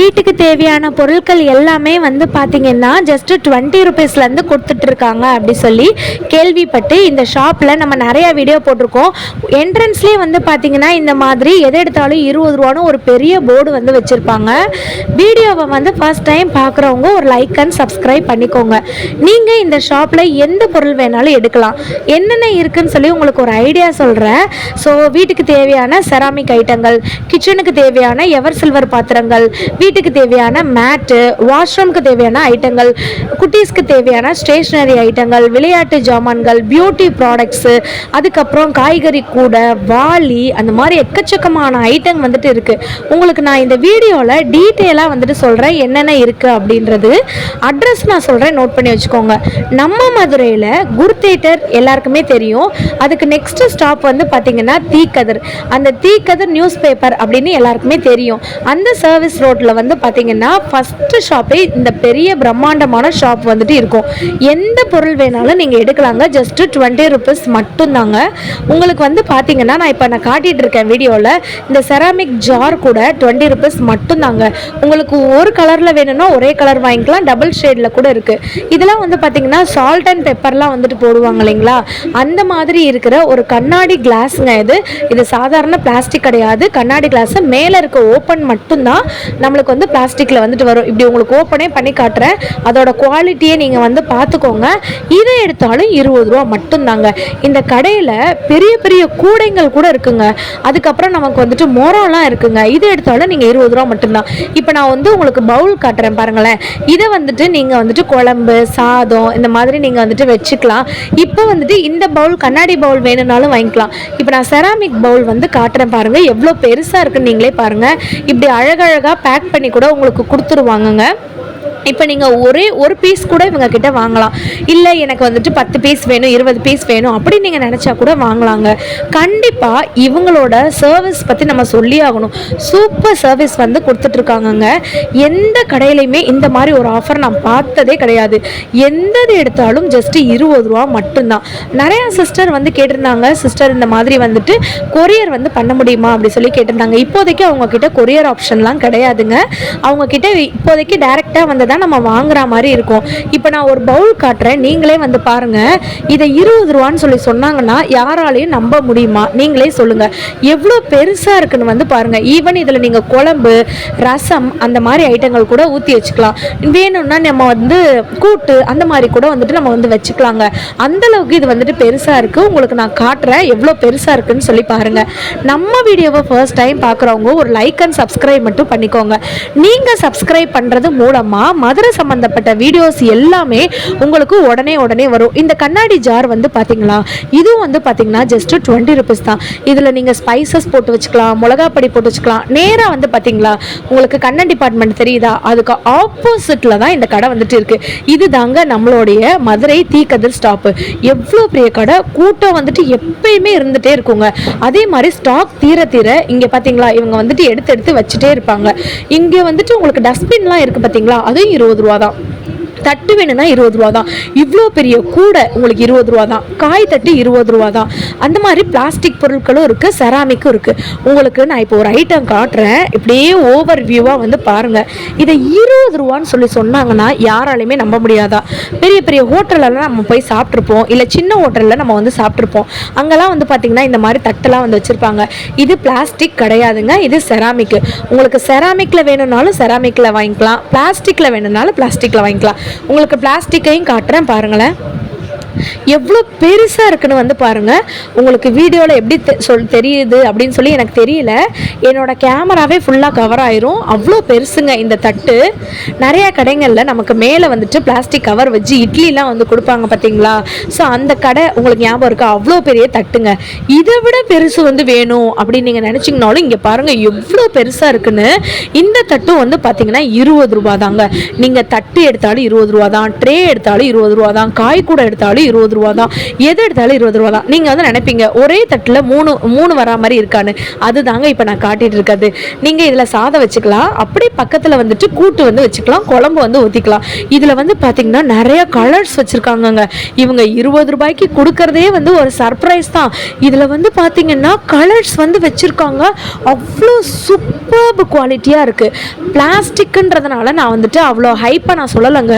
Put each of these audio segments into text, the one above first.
வீட்டுக்கு தேவையான பொருட்கள் எல்லாமே வந்து பார்த்தீங்கன்னா ஜஸ்ட் 20 ருபீஸ்லேருந்து கொடுத்துட்ருக்காங்க அப்படி சொல்லி கேள்விப்பட்டு இந்த ஷாப்பில் நம்ம நிறைய வீடியோ போட்டிருக்கோம். என்ட்ரன்ஸ்லேயே வந்து பார்த்தீங்கன்னா இந்த மாதிரி எதை எடுத்தாலும் 20 ரூபான்னு ஒரு பெரிய போர்டு வந்து வச்சுருப்பாங்க. வீடியோவை வந்து ஃபர்ஸ்ட் டைம் பார்க்குறவங்க ஒரு லைக் அண்ட் சப்ஸ்கிரைப் பண்ணிக்கோங்க. நீங்கள் இந்த ஷாப்பில் எந்த பொருள் வேணாலும் எடுக்கலாம். என்னென்ன இருக்குன்னு சொல்லி உங்களுக்கு ஒரு ஐடியா சொல்கிறேன். ஸோ வீட்டுக்கு தேவையான செராமிக் ஐட்டங்கள், கிச்சனுக்கு தேவையான எவர் சில்வர் பாத்திரங்கள், வீட்டுக்கு தேவையான மேட்டு, வாஷ்ரூமுக்கு தேவையான ஐட்டங்கள், குட்டீஸ்க்கு தேவையான ஸ்டேஷ்னரி ஐட்டங்கள், விளையாட்டு ஜாமான்கள், பியூட்டி ப்ராடக்ட்ஸு, அதுக்கப்புறம் காய்கறி கூடை, வாளி, அந்த மாதிரி எக்கச்சக்கமான ஐட்டம் வந்துட்டு இருக்குது. உங்களுக்கு நான் இந்த வீடியோவில் டீட்டெயிலாக வந்துட்டு சொல்கிறேன் என்னென்ன இருக்குது அப்படின்றது. அட்ரஸ் நான் சொல்கிறேன், நோட் பண்ணி வச்சுக்கோங்க. நம்ம மதுரையில் குரு தேட்டர் எல்லாருக்குமே தெரியும். அதுக்கு நெக்ஸ்ட் ஸ்டாப் வந்து பார்த்திங்கன்னா தீக்கதிர். அந்த தீக்கதிர் நியூஸ் பேப்பர் அப்படின்னு எல்லாருக்குமே தெரியும். அந்த சர்வீஸ் ரோட்டில் வந்து பார்த்தீங்கன்னா ஃபஸ்ட்டு ஷாப்பே இந்த பெரிய பிரம்மாண்டமான ஷாப் வந்துட்டு இருக்கும். எந்த பொருள் வேணாலும் நீங்கள் எடுக்கலாங்க. ஜஸ்ட்டு 20 ருபீஸ் மட்டும்தாங்க. உங்களுக்கு வந்து பார்த்தீங்கன்னா நான் காட்டிகிட்டு இருக்கேன் வீடியோவில், இந்த செராமிக் ஜார் கூட 20 ருபீஸ் மட்டும்தாங்க. உங்களுக்கு ஒரு கலரில் வேணும்னா ஒரே கலர் வாங்கிக்கலாம், டபுள் ஷேடில் கூட இருக்குது. இதெல்லாம் வந்து பார்த்தீங்கன்னா சால்ட் அண்ட் பெப்பர்லாம் வந்துட்டு போடுவாங்க இல்லைங்களா, அந்த மாதிரி இருக்கிற ஒரு கண்ணாடி கிளாஸுங்க இது சாதாரண பிளாஸ்டிக் கிடையாது. கண்ணாடி கிளாஸ் மேலே இருக்க ஓப்பன் மட்டும்தான் நம்மளுக்கு வந்து பிளாஸ்டிக்கில் வந்துட்டு வரும். இப்படி உங்களுக்கு ஓப்பனே பண்ணி காட்டுறேன், அதோட குவாலிட்டியை நீங்கள் வந்து பார்த்துக்கோங்க. இதை எடுத்தாலும் 20 ரூபா மட்டும்தாங்க. இந்த கடையில் பெரிய பெரிய கூடைங்கள் கூட இருக்குங்க. அதுக்கப்புறம் நமக்கு வந்துட்டு மோரம்லாம் இருக்குங்க. இதை எடுத்தாலும் நீங்கள் 20 ரூபா மட்டும்தான். இப்போ நான் வந்து உங்களுக்கு பவுல் காட்டுறேன் பாருங்களேன். இதை வந்துட்டு நீங்கள் வந்துட்டு குழம்பு, சாதம் இந்த மாதிரி நீங்கள் வந்துட்டு வச்சுக்கலாம். இப்போ வந்துட்டு இந்த பவுல் கண்ணாடி பவுல் வேணும்னாலும் வாங்கிக்கலாம். இப்போ நான் செராமிக் பவுல் வந்து காட்டுறேன் பாருங்கள், எவ்வளோ பெருசாக இருக்குன்னு நீங்களே பாருங்கள். இப்படி அழகழகாக பேக் பண்ணி கூட உங்களுக்கு கொடுத்துருவாங்கங்க. இப்போ நீங்கள் ஒரு பீஸ் கூட இவங்க கிட்ட வாங்கலாம். இல்லை எனக்கு வந்துட்டு 10 பீஸ் வேணும், 20 பீஸ் வேணும் அப்படின்னு நீங்கள் நினச்சா கூட வாங்கலாங்க. கண்டிப்பாக இவங்களோட சர்வீஸ் பற்றி நம்ம சொல்லி ஆகணும். சூப்பர் சர்வீஸ் வந்து கொடுத்துட்ருக்காங்கங்க. எந்த கடையிலையுமே இந்த மாதிரி ஒரு ஆஃபர் நான் பார்த்ததே கிடையாது. எந்தது எடுத்தாலும் ஜஸ்ட்டு 20 ரூபா மட்டும்தான். நிறையா சிஸ்டர் வந்து கேட்டிருந்தாங்க, சிஸ்டர் இந்த மாதிரி வந்துட்டு கொரியர் வந்து பண்ண முடியுமா அப்படி சொல்லி கேட்டிருந்தாங்க. இப்போதைக்கு அவங்கக்கிட்ட கொரியர் ஆப்ஷன்லாம் கிடையாதுங்க. அவங்கக்கிட்ட இப்போதைக்கு டைரெக்டாக வந்து தான் நம்ம வாங்குற மாதிரி இருக்கும். இப்போ நான் ஒரு பவுல் காட்டுறேன், நீங்களே வந்து பாருங்க. இதை 20 ரூபான்னு சொல்லி சொன்னாங்கன்னா யாராலையும் நம்ப முடியுமா? நீங்களே சொல்லுங்க. எவ்வளோ பெருசா இருக்குன்னு வந்து பாருங்க. ஈவன் இதில் நீங்கள் குழம்பு, ரசம் அந்த மாதிரி ஐட்டங்கள் கூட ஊற்றி வச்சுக்கலாம். வேணும்னா நம்ம வந்து கூட்டு அந்த மாதிரி கூட வந்துட்டு நம்ம வந்து வச்சுக்கலாங்க. அந்த அளவுக்கு இது வந்துட்டு பெருசா இருக்கு. உங்களுக்கு நான் காட்டுறேன் எவ்வளோ பெருசா இருக்குன்னு சொல்லி பாருங்க. நம்ம வீடியோவை ஃபர்ஸ்ட் டைம் பார்க்குறவங்க ஒரு லைக் அண்ட் சப்ஸ்கிரைப் மட்டும் பண்ணிக்கோங்க. நீங்க சப்ஸ்கிரைப் பண்றது மூலமா மதுரை சம்பந்தப்பட்ட வீடியோஸ் எல்லாமே உங்களுக்கு உடனே வரும். இந்த கண்ணாடி ஜார் வந்து பார்த்தீங்களா, இதுவும் வந்து பார்த்தீங்கன்னா ஜஸ்ட் 20 ருபீஸ் தான். இதில் நீங்கள் ஸ்பைசஸ் போட்டு வச்சுக்கலாம், மிளகாப்பொடி போட்டு வச்சுக்கலாம். நேராக வந்து பார்த்தீங்களா உங்களுக்கு கண்ணன் டிபார்ட்மெண்ட் தெரியுதா, அதுக்கு ஆப்போசிட்டில் தான் இந்த கடை வந்துட்டு இருக்குது. இது தாங்க நம்மளுடைய மதுரை தீக்கதிர் ஸ்டாப்பு. எவ்வளோ பெரிய கடை, கூட்டம் வந்துட்டு எப்பயுமே இருந்துகிட்டே இருக்குங்க. அதே மாதிரி ஸ்டாக் தீர இங்கே பார்த்தீங்களா இவங்க வந்துட்டு எடுத்து வச்சுட்டே இருப்பாங்க. இங்கே வந்துட்டு உங்களுக்கு டஸ்ட்பின்லாம் இருக்குது பார்த்தீங்களா, அதுவும் 20 ரூபா தான். தட்டு வேணும்னா 20 ரூபா தான். இவ்வளோ பெரிய கூடை உங்களுக்கு 20 ரூபா தான். காய் தட்டு 20 ரூபா தான். அந்த மாதிரி பிளாஸ்டிக் பொருட்களும் இருக்குது, செராமிக்கும் இருக்குது. உங்களுக்கு நான் இப்போ ஒரு ஐட்டம் காட்டுறேன், இப்படியே ஓவர் வியூவாக வந்து பாருங்கள். இதை 20 ரூபான்னு சொல்லி சொன்னாங்கன்னா யாராலையுமே நம்ப முடியாதா? பெரிய பெரிய ஹோட்டலெல்லாம் நம்ம போய் சாப்பிட்ருப்போம், இல்லை சின்ன ஹோட்டலில் நம்ம வந்து சாப்பிட்ருப்போம். அங்கெல்லாம் வந்து பார்த்திங்கன்னா இந்த மாதிரி தட்டெல்லாம் வந்து வச்சுருப்பாங்க. இது பிளாஸ்டிக் கிடையாதுங்க, இது செராமிக்கு. உங்களுக்கு செராமிக்கில் வேணும்னாலும் செராமிக்கில் வாங்கிக்கலாம், பிளாஸ்டிக்கில் வேணும்னாலும் பிளாஸ்டிக்கில் வாங்கிக்கலாம். உங்களுக்கு பிளாஸ்டிக்கையும் காட்டுறேன் பாருங்களேன், எவ்வளோ பெருசாக இருக்குன்னு வந்து பாருங்கள். உங்களுக்கு வீடியோவில் எப்படி தெரியுது அப்படின்னு சொல்லி எனக்கு தெரியல. என்னோட கேமராவே ஃபுல்லாக கவர் ஆயிரும், அவ்வளோ பெருசுங்க இந்த தட்டு. நிறையா கடைகளில் நமக்கு மேலே வந்துட்டு பிளாஸ்டிக் கவர் வச்சு இட்லிலாம் வந்து கொடுப்பாங்க பார்த்தீங்களா. ஸோ அந்த கடை உங்களுக்கு ஞாபகம் இருக்கா? அவ்வளோ பெரிய தட்டுங்க. இதை விட பெருசு வந்து வேணும் அப்படின்னு நீங்கள் நினச்சிங்கனாலும் இங்கே பாருங்கள் எவ்வளோ பெருசாக இருக்குன்னு. இந்த தட்டும் வந்து பார்த்தீங்கன்னா 20 ரூபா தாங்க. நீங்கள் தட்டு எடுத்தாலும் 20 ரூபா தான், ட்ரே எடுத்தாலும் 20 ரூபா தான், காய் கூட எடுத்தாலும் எடுத்தாலும் 20 ரூபா தான், எது எடுத்தாலும் 20 ரூபா தான். நீங்கள் வந்து நினைப்பீங்க ஒரே தட்டில் மூணு வரா மாதிரி இருக்கான்னு, அதுதாங்க இப்போ நான் காட்டிட்டு இருக்கிறது. நீங்கள் இதில் சாதம் வச்சுக்கலாம், அப்படியே பக்கத்தில் வந்துட்டு கூட்டு வந்து வச்சுக்கலாம், குழம்பு வந்து ஊற்றிக்கலாம். இதில் வந்து பார்த்தீங்கன்னா நிறைய கலர்ஸ் வச்சுருக்காங்கங்க. இவங்க 20 ரூபாய்க்கு கொடுக்கறதே வந்து ஒரு சர்ப்ரைஸ் தான். இதில் வந்து பார்த்தீங்கன்னா கலர்ஸ் வந்து வச்சுருக்காங்க, அவ்வளோ சூப்பர்பு குவாலிட்டியாக இருக்குது. பிளாஸ்டிக்குன்றதுனால நான் வந்துட்டு அவ்வளோ ஹைப்பாக நான் சொல்லலைங்க,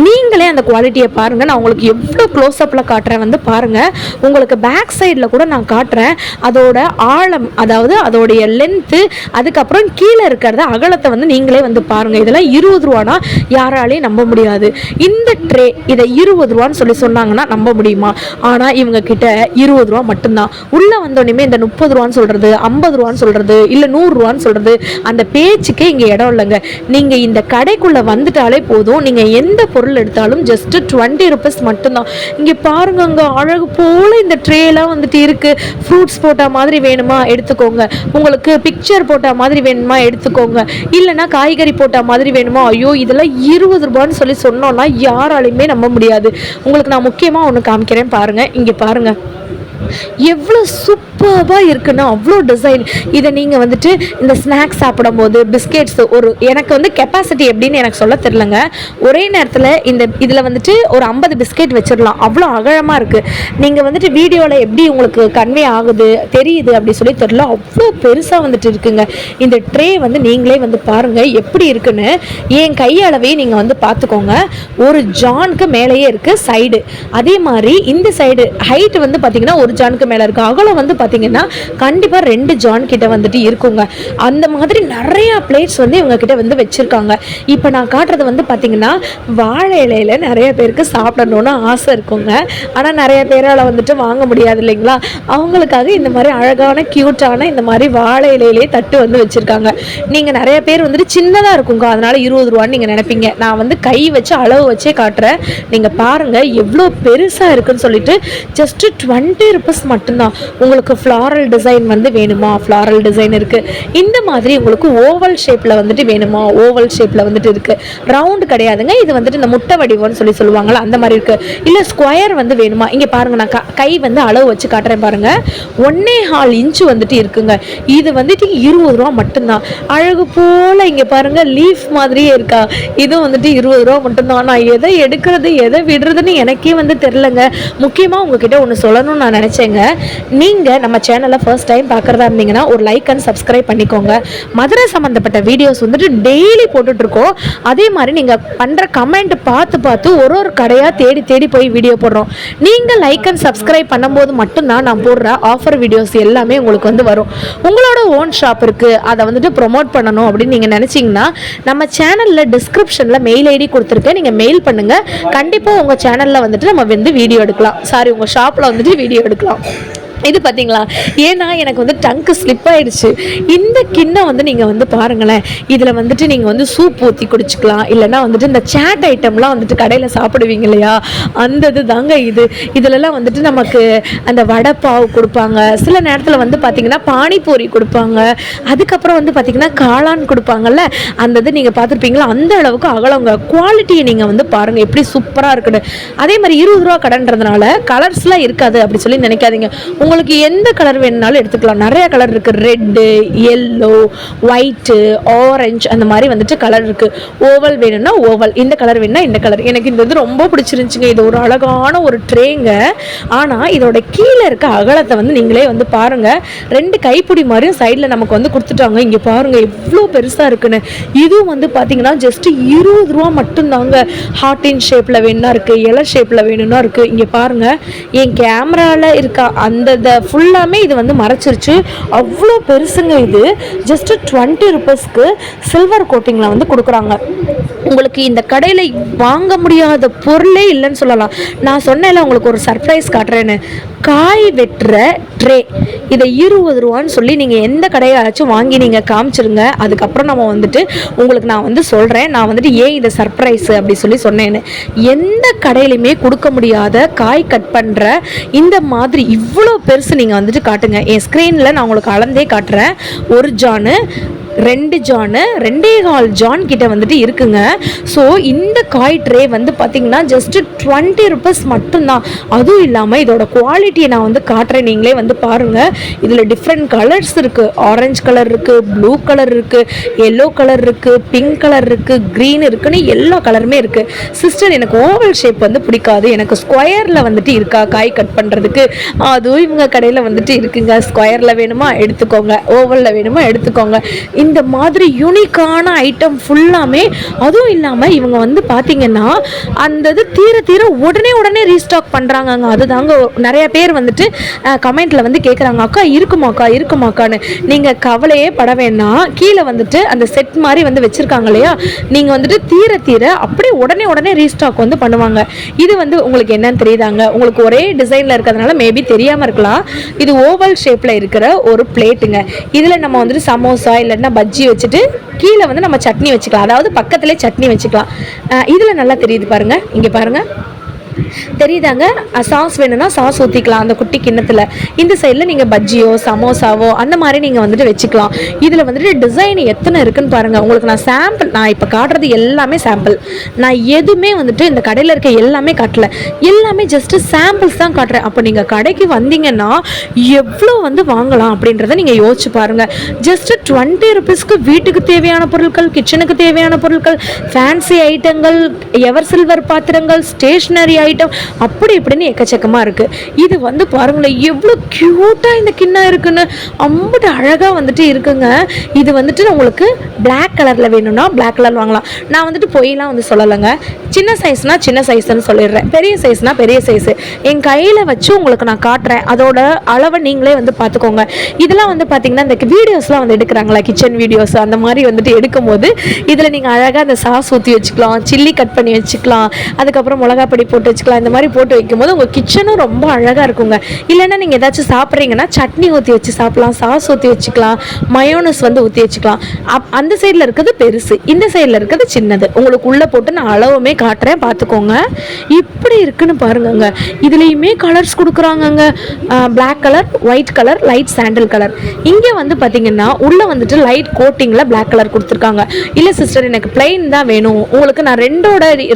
நீங்களே அந்த குவாலிட்டியை பாருங்கள். நான் உங்களுக்கு எவ்வளோ க்ளோஸ்அப்பில் காட்டுறேன் வந்து பாருங்கள். உங்களுக்கு பேக் சைடில் கூட நான் காட்டுறேன் அதோட ஆழம், அதாவது அதோடைய லென்த்து, அதுக்கப்புறம் கீழே இருக்கிறத அகலத்தை வந்து நீங்களே வந்து பாருங்கள். இதெல்லாம் 20 ரூபானா யாராலையும் நம்ப முடியாது. இந்த ட்ரே இதை 20 ரூபான்னு சொல்லி சொன்னாங்கன்னா நம்ப முடியுமா? ஆனால் இவங்க கிட்ட 20 ரூபா மட்டும்தான். உள்ளே வந்தோடனே இந்த 30 ரூபான்னு சொல்கிறது, 50 ரூபான்னு சொல்கிறது, இல்லை 100 ரூபான்னு சொல்கிறது, அந்த பேச்சுக்கே இங்கே இடம் இல்லைங்க. நீங்கள் இந்த கடைக்குள்ளே வந்துட்டாலே போதும், நீங்கள் எந்த பொருள் எடுத்தாலும் ஜஸ்ட் 20 ருபீஸ் மட்டும்தான். இங்கே பாருங்க, அங்கே அழகு போல் இந்த ட்ரேலாம் வந்துட்டு இருக்குது. ஃப்ரூட்ஸ் போட்டால் மாதிரி வேணுமா எடுத்துக்கோங்க, உங்களுக்கு பிக்சர் போட்டால் மாதிரி வேணுமா எடுத்துக்கோங்க, இல்லைனா காய்கறி போட்டால் மாதிரி வேணுமா. ஐயோ இதெல்லாம் 20 ரூபான்னு சொல்லி சொன்னோன்னா யாராலையுமே நம்ப முடியாது. உங்களுக்கு நான் முக்கியமாக ஒன்று காமிக்கிறேன் பாருங்கள். இங்கே பாருங்கள் எவ்வளோ சூப்பராக இருக்குன்னா, அவ்வளோ டிசைன். இதை நீங்கள் வந்துட்டு இந்த ஸ்நாக்ஸ் சாப்பிடும்போது பிஸ்கெட்ஸ், ஒரு எனக்கு வந்து கெப்பாசிட்டி எப்படின்னு எனக்கு சொல்ல தெரிலங்க. ஒரே நேரத்தில் இதில் வந்துட்டு ஒரு 50 பிஸ்கெட் வச்சிடலாம், அவ்வளோ அகலமாக இருக்குது. நீங்கள் வந்துட்டு வீடியோவில் எப்படி உங்களுக்கு கன்வே ஆகுது தெரியுது அப்படி சொல்லி தெரில, அவ்வளோ பெருசாக வந்துட்டு இருக்குங்க. இந்த ட்ரே வந்து நீங்களே வந்து பாருங்கள் எப்படி இருக்குன்னு. என் கையளவே நீங்கள் வந்து பார்த்துக்கோங்க, ஒரு ஜானுக்கு மேலேயே இருக்குது சைடு. அதே மாதிரி இந்த சைடு ஹைட் வந்து பார்த்திங்கன்னா ஒரு ஜானுக்கு மேலே இருக்குது, அகலம் வந்து பார்த்தீங்கன்னா கண்டிப்பாக 2 ஜான் கிட்ட வந்துட்டு இருக்குங்க. அந்த மாதிரி நிறையா பிளேட்ஸ் வந்து இவங்க கிட்ட வந்து வச்சுருக்காங்க. இப்போ நான் காட்டுறது வந்து பார்த்தீங்கன்னா வாழை இலையில் நிறைய பேருக்கு சாப்பிடணுன்னு ஆசை இருக்குங்க, ஆனால் நிறைய பேரால் வந்துட்டு வாங்க முடியாது இல்லைங்களா. அவங்களுக்காக இந்த மாதிரி அழகான க்யூட்டான இந்த மாதிரி வாழை இலையிலே தட்டு வந்து வச்சுருக்காங்க. நீங்கள் நிறைய பேர் வந்துட்டு சின்னதாக இருக்குங்க, அதனால் 20 ரூபான்னு நீங்கள் நினைப்பீங்க. நான் வந்து கை வச்சு அளவு வச்சே காட்டுறேன், நீங்கள் பாருங்கள் எவ்வளோ பெருசாக இருக்குன்னு சொல்லிட்டு. ஜஸ்ட்டு 20 ருபீஸ் மட்டும்தான். உங்களுக்கு ஃப்ளாரல் டிசைன் வந்து வேணுமா, ஃப்ளாரல் டிசைன் இருக்குது. இந்த மாதிரி உங்களுக்கு ஓவல் ஷேப்பில் வந்துட்டு வேணுமா, ஓவல் ஷேப்பில் வந்துட்டு இருக்குது. ரவுண்டு கிடையாதுங்க, இது வந்துட்டு இந்த முட்டை வடிவம்னு சொல்லுவாங்கள்ல அந்த மாதிரி இருக்குது. இல்லை ஸ்கொயர் வந்து வேணுமா, இங்கே பாருங்கள் நான் கை வந்து அளவு வச்சு காட்டுறேன் பாருங்கள். 1.25 இன்ச்சு வந்துட்டு இருக்குங்க. இது வந்துட்டு 20 ரூபா மட்டும்தான். அழகு போல் இங்கே பாருங்கள் லீஃப் மாதிரியே இருக்கா, இதுவும் வந்துட்டு 20 ரூபா மட்டும்தான். நான் எதை எடுக்கிறது எதை விடுறதுன்னு எனக்கே வந்து தெரிலங்க. முக்கியமாக உங்ககிட்ட ஒன்று சொல்லணும்னு நான் நினச்சேங்க. நீங்கள் நம்ம சேனலை ஃபர்ஸ்ட் டைம் பார்க்குறதா இருந்தீங்கன்னா ஒரு லைக் அண்ட் சப்ஸ்கிரைப் பண்ணிக்கோங்க. மதுரை சம்மந்தப்பட்ட வீடியோஸ் வந்துட்டு டெய்லி போட்டுட்ருக்கோம். அதே மாதிரி நீங்கள் பண்ணுற கமெண்ட் பார்த்து ஒரு கடையாக தேடி போய் வீடியோ போடுறோம். நீங்கள் லைக் அண்ட் சப்ஸ்கிரைப் பண்ணும்போது மட்டும்தான் நான் போடுற ஆஃபர் வீடியோஸ் எல்லாமே உங்களுக்கு வந்து வரும். உங்களோட ஓன் ஷாப் இருக்குது, அதை வந்துட்டு ப்ரொமோட் பண்ணணும் அப்படின்னு நீங்கள் நினச்சிங்கன்னா நம்ம சேனலில் டிஸ்கிரிப்ஷனில் மெயில் ஐடி கொடுத்துருக்கேன், நீங்கள் மெயில் பண்ணுங்கள். கண்டிப்பாக உங்கள் சேனலில் வந்துட்டு நம்ம வந்து வீடியோ எடுக்கலாம், சாரி உங்கள் ஷாப்பில் வந்துட்டு வீடியோ எடுக்கலாம். இது பார்த்தீங்களா, ஏன்னா எனக்கு வந்து டங்கு ஸ்லிப் ஆகிடுச்சு. இந்த கிண்ணம் வந்து நீங்கள் வந்து பாருங்களேன், இதில் வந்துட்டு நீங்கள் வந்து சூப் ஊற்றி குடிச்சிக்கலாம், இல்லைனா வந்துட்டு இந்த சேட் ஐட்டம்லாம் வந்துட்டு கடையில் சாப்பிடுவீங்க இல்லையா, அந்த இது தாங்க இது. இதிலலாம் வந்துட்டு நமக்கு அந்த வடை பாவு கொடுப்பாங்க, சில நேரத்தில் வந்து பார்த்திங்கன்னா பானிபூரி கொடுப்பாங்க, அதுக்கப்புறம் வந்து பார்த்திங்கன்னா காளான் கொடுப்பாங்கல்ல, அந்த இது நீங்கள் பார்த்துருப்பீங்களா. அந்த அளவுக்கு அகலங்க, குவாலிட்டியை நீங்கள் வந்து பாருங்கள் எப்படி சூப்பராக இருக்குன்னு. அதே மாதிரி 20 ரூபா கடைன்றதுனால கலர்ஸ்லாம் இருக்காது அப்படி சொல்லி நினைக்காதீங்க. உங்களுக்கு எந்த கலர் வேணுனாலும் எடுத்துக்கலாம், நிறைய கலர் இருக்குது. ரெட்டு, எல்லோ, ஒயிட்டு, ஆரஞ்சு, அந்த மாதிரி வந்துட்டு கலர் இருக்குது. ஓவல் வேணும்னா ஓவல், இந்த கலர் வேணும்னா இந்த கலர். எனக்கு இந்த இது ரொம்ப பிடிச்சிருந்துச்சுங்க. இது ஒரு அழகான ஒரு ட்ரேங்க. ஆனால் இதோட கீழே இருக்க அகலத்தை வந்து நீங்களே வந்து பாருங்கள், 2 கைப்பிடி மாதிரியும் சைடில் நமக்கு வந்து கொடுத்துட்டாங்க. இங்கே பாருங்கள் எவ்வளோ பெருசாக இருக்குன்னு. இதுவும் வந்து பார்த்தீங்கன்னா ஜஸ்ட்டு 20 ரூபா மட்டும்தாங்க. ஹார்டின் ஷேப்பில் வேணும்னா இருக்குது, இலை ஷேப்பில் வேணும்னா இருக்குது. இங்கே பாருங்கள், என் கேமராவில் இருக்கா அந்த ஃபுல்லாமே இது வந்து மறைச்சிருச்சு, அவ்வளோ பெருசுங்க. இது ஜஸ்ட்டு 20 ருபீஸ்க்கு சில்வர் கோட்டிங்கில் வந்து கொடுக்குறாங்க. உங்களுக்கு இந்த கடையில் வாங்க முடியாத பொருளே இல்லைன்னு சொல்லலாம். நான் சொன்னேன்ல உங்களுக்கு ஒரு சர்ப்ரைஸ் காட்டுறேன்னு, காய் வெட்டுற ட்ரே, இதை 20 ரூபான்னு சொல்லி நீங்கள் எந்த கடையாச்சும் வாங்கி நீங்கள் காமிச்சிருங்க. அதுக்கப்புறம் நம்ம வந்துட்டு உங்களுக்கு நான் வந்து சொல்கிறேன், நான் வந்துட்டு ஏன் இதை சர்ப்ரைஸ் அப்படி சொல்லி சொன்னேன்னு. எந்த கடையிலையுமே கொடுக்க முடியாத காய் கட் பண்ணுற இந்த மாதிரி இவ்வளோ பெருசு நீங்கள் வந்துட்டு காட்டுங்க. என் ஸ்க்ரீனில் நான் உங்களுக்கு அளந்தே காட்டுறேன். ஒரு ஜானு 2 ஜான் 2.25 ஜான் கிட்ட வந்துட்டு இருக்குங்க. ஸோ இந்த காய் ட்ரே வந்து பார்த்தீங்கன்னா ஜஸ்ட் 20 ருபீஸ் மட்டும்தான். அதுவும் இல்லாமல் இதோட குவாலிட்டியை நான் வந்து காட்டுறேன், நீங்களே வந்து பாருங்கள். இதில் டிஃப்ரெண்ட் கலர்ஸ் இருக்குது. ஆரஞ்சு கலர் இருக்குது, ப்ளூ கலர் இருக்குது, எல்லோ கலர் இருக்குது, பிங்க் கலர் இருக்குது, க்ரீன் இருக்குன்னு எல்லா கலருமே இருக்குது. சிஸ்டர் எனக்கு ஓவல் ஷேப் வந்து பிடிக்காது, எனக்கு ஸ்கொயரில் வந்துட்டு இருக்கா காய் கட் பண்ணுறதுக்கு, அதுவும் இவங்க கடையில் வந்துட்டு இருக்குங்க. ஸ்கொயரில் வேணுமா எடுத்துக்கோங்க, ஓவலில் வேணுமா எடுத்துக்கோங்க. இந்த மாதிரி யூனிக்கான ஐட்டம் ஃபுல்லாமே. அதுவும் இல்லாமல் இவங்க வந்து பார்த்தீங்கன்னா அந்த இது தீர தீர உடனே ரீஸ்டாக் பண்ணுறாங்கங்க. அதுதாங்க நிறைய பேர் வந்துட்டு கமெண்ட்டில் வந்து கேட்குறாங்க, அக்கா இருக்குமாக்கான்னு. நீங்கள் கவலையே பட வேணாம், கீழே வந்துட்டு அந்த செட் மாதிரி வந்து வச்சுருக்காங்க இல்லையா, நீங்கள் வந்துட்டு தீர அப்படியே உடனே ரீஸ்டாக் வந்து பண்ணுவாங்க. இது வந்து உங்களுக்கு என்னன்னு தெரியுதாங்க, உங்களுக்கு ஒரே டிசைனில் இருக்கிறதுனால மேபி தெரியாமல் இருக்கலாம். இது ஓவல் ஷேப்பில் இருக்கிற ஒரு பிளேட்டுங்க. இதில் நம்ம வந்துட்டு சமோசா இல்லைன்னா பஜ்ஜி வச்சுட்டு கீழே வந்து நம்ம சட்னி வச்சுக்கலாம், அதாவது பக்கத்துலேயே சட்னி வச்சுக்கலாம். இதில் நல்லா தெரியுது பாருங்கள், இங்கே பாருங்கள் தெரியுதாங்க. சாஸ் வேணும்னா சாஸ் ஊற்றிக்கலாம் அந்த குட்டி கிண்ணத்தில். இந்த சைடில் நீங்கள் பஜ்ஜியோ சமோசாவோ அந்த மாதிரி நீங்கள் வந்துட்டு வச்சுக்கலாம். இதில் வந்துட்டு டிசைன் எத்தனை இருக்குன்னு பாருங்கள். உங்களுக்கு நான் சாம்பிள், நான் இப்போ காட்டுறது எல்லாமே சாம்பிள், நான் எதுவுமே வந்துட்டு இந்த கடையில் இருக்க எல்லாமே காட்டல, எல்லாமே ஜஸ்ட்டு சாம்பிள்ஸ் தான் காட்டுறேன். அப்போ நீங்கள் கடைக்கு வந்தீங்கன்னா எவ்வளோ வந்து வாங்கலாம் அப்படின்றத நீங்கள் யோசிச்சு பாருங்கள். ஜஸ்ட்டு 20 ருபீஸ்க்கு வீட்டுக்கு தேவையான பொருட்கள், கிச்சனுக்கு தேவையான பொருட்கள், ஃபேன்சி ஐட்டங்கள், எவர் சில்வர் பாத்திரங்கள், ஸ்டேஷ்னரி ஐட்டம், அப்படி இப்படின்னு எக்கச்சக்கமாக இருக்குது. இது வந்து பாருங்களேன் எவ்வளோ க்யூட்டாக இந்த கிண்ணம் இருக்குன்னு, அம்புட்டு அழகாக வந்துட்டு இருக்குங்க. இது வந்துட்டு உங்களுக்கு பிளாக் கலரில் வேணும்னா பிளாக் கலர் வாங்கலாம். நான் வந்துட்டு பொய்லாம் வந்து சொல்லலைங்க, சின்ன சைஸ்னால் சின்ன சைஸ்ன்னு சொல்லிடுறேன், பெரிய சைஸ்னால் பெரிய சைஸு. என் கையில் வச்சு உங்களுக்கு நான் காட்டுறேன், அதோட அளவை நீங்களே வந்து பார்த்துக்கோங்க. இதெல்லாம் வந்து பார்த்திங்கன்னா இந்த வீடியோஸ்லாம் வந்து எடுக்கிறாங்களா, கிச்சன் வீடியோஸ் அந்த மாதிரி வந்துட்டு எடுக்கும்போது இதில் நீங்கள் அழகாக அந்த சாஸ் ஊற்றி வச்சுக்கலாம், சில்லி கட் பண்ணி வச்சுக்கலாம், அதுக்கப்புறம் மிளகா பொடி போட்டு வச்சுக்கலாம். இந்த மாதிரி போட்டு வைக்கும்போது உங்கள் கிச்சனும் ரொம்ப அழகாக இருக்குங்க. இல்லைன்னா நீங்கள் ஏதாச்சும் சாப்பிட்றீங்கன்னா சட்னி ஊற்றி வச்சு சாப்பிட்லாம், சாஸ் ஊற்றி வச்சுக்கலாம், மயோனஸ் வந்து ஊற்றி வச்சுக்கலாம். அந்த சைடில் இருக்கிறது பெருசு, இந்த சைடில் இருக்கிறது சின்னது. உங்களுக்கு உள்ளே போட்டு நான் அளவுமே காட்டுறேன், பார்த்துக்கோங்க. இப்படி இருக்குன்னு பாருங்கங்க. இதுலேயுமே கலர்ஸ் கொடுக்குறாங்கங்க, black colour, white colour, light sandal colour. இங்கே வந்து பார்த்தீங்கன்னா உள்ளே வந்துட்டு லைட் கோட்டிங்கில் பிளாக் கலர் கொடுத்துருக்காங்க. இல்லை சிஸ்டர் எனக்கு பிளெயின் தான் வேணும், உங்களுக்கு நான்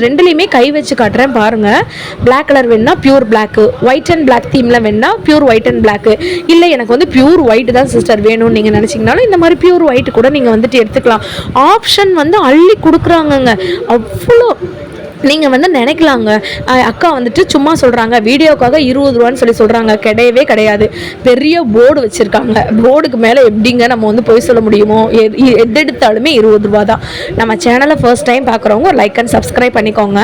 ரெண்டுலேயுமே கை வச்சு காட்டுறேன் பாருங்கள். பிளாக் கலர் வேணும்னா pure black, white and black தீமில் வேணும்னா பியூர் ஒயிட் அண்ட் பிளாக்கு. இல்லை எனக்கு வந்து பியூர் ஒயிட் தான் சிஸ்டர் வேணும்னு நீங்கள் நினச்சிங்கனாலும் இந்த மாதிரி பியூர் ஒயிட் கூட நீங்கள் வந்துட்டு எடுத்துக்கலாம். ஆப்ஷன் வந்து அள்ளி கொடுக்குறாங்கங்க. அவ்வளோ நீங்கள் வந்து நினைக்கலாங்க அக்கா வந்துட்டு சும்மா சொல்கிறாங்க வீடியோக்காக 20 ரூபான்னு சொல்லி சொல்கிறாங்க. கிடையவே கிடையாது. பெரிய போர்டு வச்சுருக்காங்க, போர்டுக்கு மேலே எப்படிங்க நம்ம வந்து போய் சொல்ல முடியுமோ, எடுத்தாலுமே 20 ரூபா தான். நம்ம சேனலை ஃபர்ஸ்ட் டைம் பார்க்குறவங்க ஒரு லைக் அண்ட் சப்ஸ்கிரைப் பண்ணிக்கோங்க.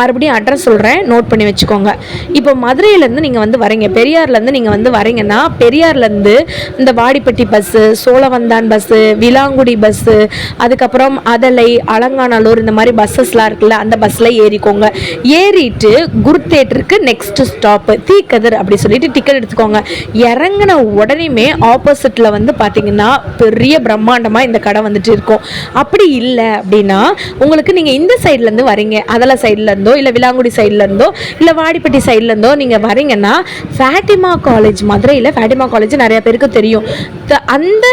மறுபடியும் அட்ரஸ் சொல்கிறேன், நோட் பண்ணி வச்சுக்கோங்க. இப்போ மதுரையிலேருந்து நீங்கள் வந்து வரீங்க, பெரியார்லேருந்து நீங்கள் வந்து வரீங்கன்னா பெரியார்லேருந்து இந்த Vadipatti bus, Sholavandan bus, Vilangudi bus, அதுக்கப்புறம் அதலை, அலங்காநல்லூர் இந்த மாதிரி பஸ்ஸஸ்லாம் இருக்குல்ல, அந்த பஸ்ஸில் ஏறிக்கோங்க. ஏறிட்டு குரு தேட்டருக்கு நெக்ஸ்ட் ஸ்டாப் தீக்கதிர் அப்படி சொல்லிட்டு டிக்கெட் எடுத்துக்கோங்க. இறங்கின உடனேமே ஆப்போசிட்டில் வந்து பார்த்தீங்கன்னா பெரிய பிரம்மாண்டமாக இந்த கடை வந்துட்டு இருக்கும். அப்படி இல்லை அப்படின்னா உங்களுக்கு நீங்கள் இந்த சைட்லேருந்து வரீங்க, அதல சைட்லேருந்தோ இல்லை விலாங்குடி சைட்லேருந்தோ இல்லை வாடிப்பட்டி சைட்லேருந்தோ நீங்கள் வரீங்கன்னா ஃபேட்டிமா காலேஜ், மதுரையில் ஃபேட்டிமா காலேஜ் நிறைய பேருக்கு தெரியும். அந்த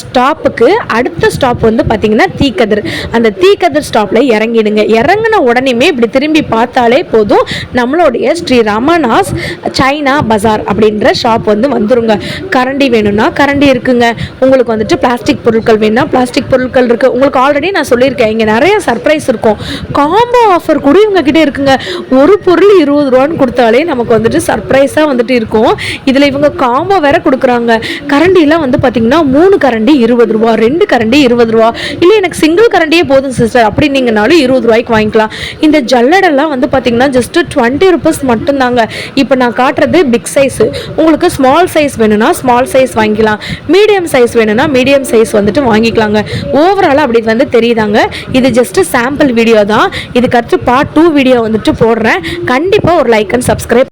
ஸ்டாப்புக்கு அடுத்த ஸ்டாப் வந்து பார்த்தீங்கன்னா தீக்கதிர். அந்த தீக்கதிர் ஸ்டாப்பில் இறங்கிடுங்க. இறங்கின உடனேமே இப்படி திரும்பி பார்த்தாலே போதும் நம்மளுடைய ஸ்ரீ ரமணாஸ் சைனா பஜார் அப்படின்ற ஷாப் வந்து வந்துருங்க. கரண்டி வேணும்னா கரண்டி இருக்குங்க, உங்களுக்கு வந்துட்டு பிளாஸ்டிக் பொருட்கள் வேணும்னா பிளாஸ்டிக் பொருட்கள் இருக்குது. உங்களுக்கு ஆல்ரெடி நான் சொல்லியிருக்கேன் இங்கே நிறைய சர்ப்ரைஸ் இருக்கும். காம்போ ஆஃபர் கூட இவங்க கிட்டே இருக்குங்க. ஒரு பொருள் 20 ரூபான்னு கொடுத்தாலே நமக்கு வந்துட்டு சர்ப்ரைஸாக வந்துட்டு இருக்கும். இதில் இவங்க காம்போ வேற கொடுக்குறாங்க. கரண்டிலாம் வந்து பார்த்தீங்கன்னா 3 கரண்டி 20 ரூபா, 2 கரண்டி 20 ரூபா, இல்லை எனக்கு சிங்கிள் கரண்டியே போதும் சிஸ்டர் அப்படின்னீங்கனாலும் 20 ரூபாய்க்கு வாங்கிக்கலாம். இந்த ஜல்லடெல்லாம் வந்து பார்த்தீங்கன்னா ஜஸ்ட் 20 ருபீஸ் மட்டும்தாங்க. இப்போ நான் காட்டுறது பிக் சைஸு. உங்களுக்கு ஸ்மால் சைஸ் வேணும்னா ஸ்மால் சைஸ் வாங்கிக்கலாம், மீடியம் சைஸ் வேணும்னா மீடியம் சைஸ் வந்துட்டு வாங்கிக்கலாங்க. ஓவராலாக அப்படி வந்து தெரியுதாங்க. இது ஜஸ்ட் சாம்பிள் வீடியோ தான். இதுக்கு அடுத்து பார்ட் 2 வீடியோ வந்துட்டு போடுறேன். கண்டிப்பாக ஒரு லைக் அண்ட் சப்ஸ்கிரைப்